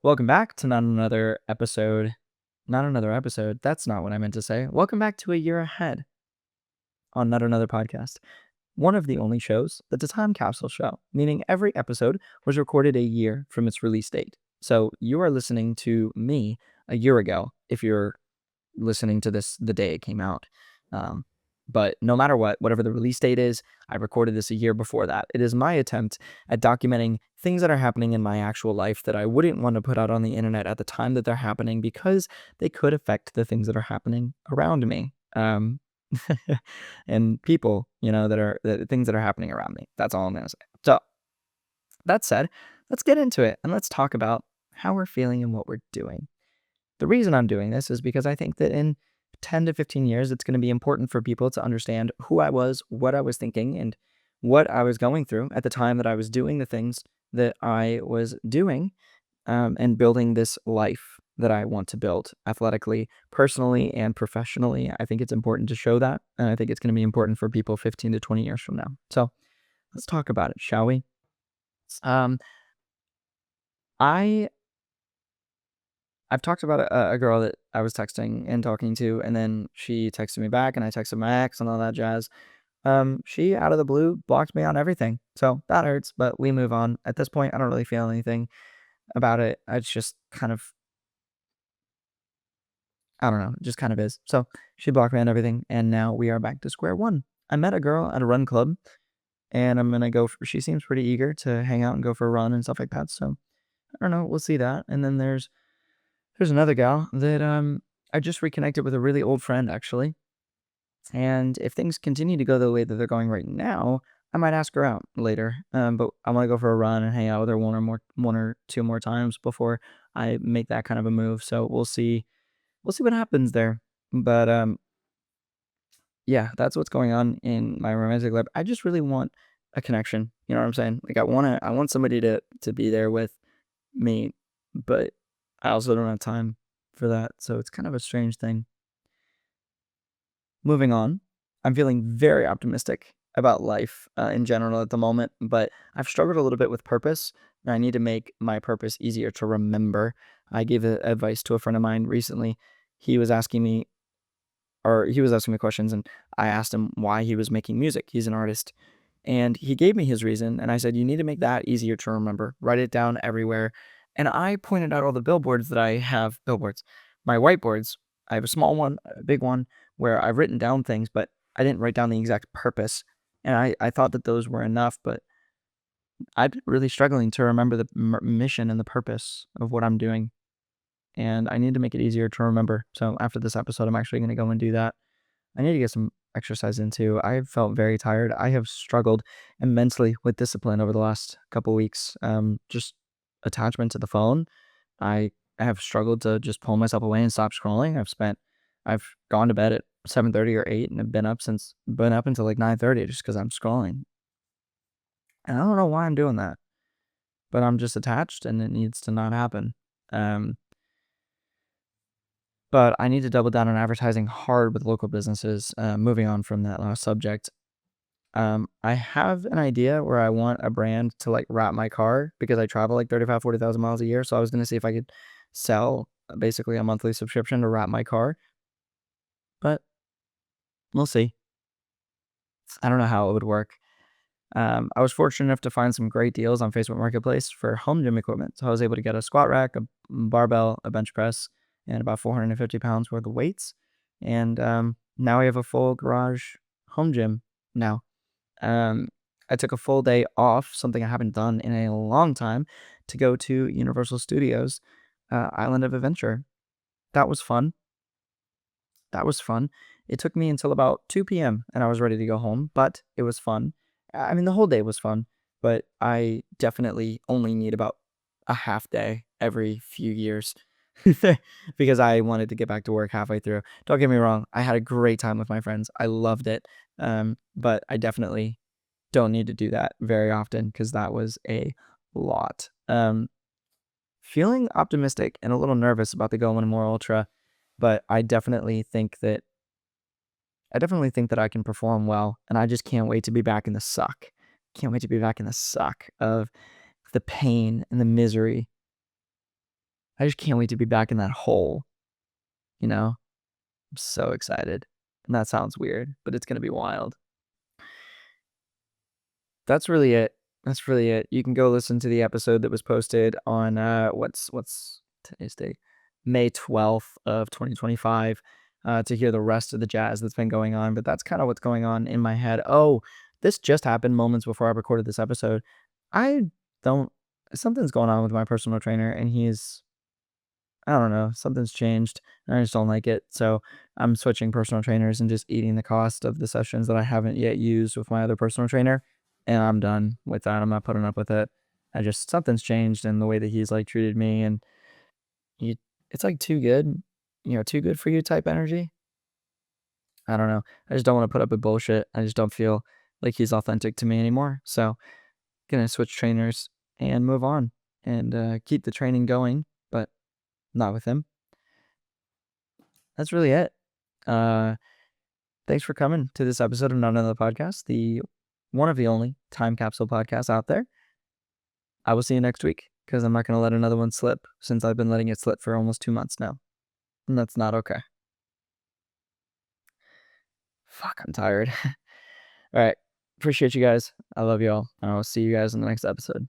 Welcome back to not another episode. Not another episode. That's not what I meant to say. Welcome back to A Year Ahead on Not Another Podcast. One of the only shows that's a time capsule show, meaning every episode was recorded a year from its release date. So you are listening to me a year ago if you're listening to this the day it came out. Um, but no matter what, whatever the release date is, I recorded this a year before that. It is my attempt at documenting things that are happening in my actual life that I wouldn't want to put out on the internet at the time that they're happening because they could affect the things that are happening around me. And people, that are the things that are happening around me. That's all I'm going to say. So, that said, let's get into it and let's talk about how we're feeling and what we're doing. The reason I'm doing this is because I think that in 10 to 15 years, it's going to be important for people to understand who I was, what I was thinking, and what I was going through at the time that I was doing the things that I was doing and building this life that I want to build athletically, personally, and professionally. I think it's important to show that. And I think it's going to be important for people 15 to 20 years from now. So let's talk about it, shall we? Um, I I've talked about a girl that I was texting and talking to, and then she texted me back, and I texted my ex and all that jazz. She out of the blue blocked me on everything, so that hurts. But we move on. At this point, I don't really feel anything about it. It's just kind of, I don't know, it just kind of is. So she blocked me on everything, and now we are back to square one. I met a girl at a run club, and I'm gonna go. She seems pretty eager to hang out and go for a run and stuff like that. So I don't know. We'll see that. And then there's another gal that I just reconnected with a really old friend actually. And if things continue to go the way that they're going right now, I might ask her out later. But I want to go for a run and hang out with her one or two more times before I make that kind of a move. So we'll see. We'll see what happens there. But yeah, that's what's going on in my romantic life. I just really want a connection. You know what I'm saying? Like I want somebody to be there with me, but I also don't have time for that. So it's kind of a strange thing. Moving on, I'm feeling very optimistic about life in general at the moment, but I've struggled a little bit with purpose, and I need to make my purpose easier to remember. I gave advice to a friend of mine recently. He was asking me, or he was asking me questions, and I asked him why he was making music. He's an artist. And he gave me his reason, and I said, you need to make that easier to remember. Write it down everywhere. And I pointed out all the billboards that I have, my whiteboards. I have a small one, a big one, where I've written down things, but I didn't write down the exact purpose. And I thought that those were enough, but I've been really struggling to remember the mission and the purpose of what I'm doing. And I need to make it easier to remember. So after this episode, I'm actually going to go and do that. I need to get some exercise into. I felt very tired. I have struggled immensely with discipline over the last couple weeks. Just attachment to the phone. I have struggled to just pull myself away and stop scrolling. I've gone to bed at 7:30 or 8 and have been up until like 9:30 just because I'm scrolling. And I don't know why I'm doing that, but I'm just attached and it needs to not happen. Um, but I need to double down on advertising hard with local businesses. Moving on from that last subject, I have an idea where I want a brand to like wrap my car because I travel like 40,000 miles a year. So I was going to see if I could sell basically a monthly subscription to wrap my car, but we'll see. I don't know how it would work. I was fortunate enough to find some great deals on Facebook Marketplace for home gym equipment. So I was able to get a squat rack, a barbell, a bench press, and about 450 pounds worth of weights. And now I have a full garage home gym now. Um, I took a full day off, something I haven't done in a long time, to go to Universal Studios Island of Adventure. That was fun. That was fun. It took me until about 2 p.m. and I was ready to go home, but it was fun. I mean, the whole day was fun, but I definitely only need about a half day every few years because I wanted to get back to work halfway through. Don't get me wrong, I had a great time with my friends. I loved it. But I definitely don't need to do that very often because that was a lot. Feeling optimistic and a little nervous about the Going More Ultra, but I definitely think that I can perform well, and I just can't wait to be back in the suck. Can't wait to be back in the suck of the pain and the misery I just can't wait to be back in that hole, you know? I'm so excited. And that sounds weird, but it's gonna be wild. That's really it. That's really it. You can go listen to the episode that was posted on what's today's date? May 12th of 2025 to hear the rest of the jazz that's been going on, but that's kind of what's going on in my head. Oh, this just happened moments before I recorded this episode. I don't Something's going on with my personal trainer and he's I don't know, something's changed, and I just don't like it, so I'm switching personal trainers and just eating the cost of the sessions that I haven't yet used with my other personal trainer, and I'm done with that, I'm not putting up with it. I just something's changed in the way that he's, like, treated me, and you it's, like, too good, too good for you type energy? I don't know. I just don't wanna put up with bullshit. I just don't feel like he's authentic to me anymore, so gonna switch trainers and move on and, keep the training going, but not with him. That's really it. Uh, Thanks for coming to this episode of Not Another Podcast, the one of the only time capsule podcasts out there. I will see you next week because I'm not going to let another one slip since I've been letting it slip for almost 2 months now. And that's not okay. Fuck, I'm tired. All right. Appreciate you guys. I love you all. I'll see you guys in the next episode.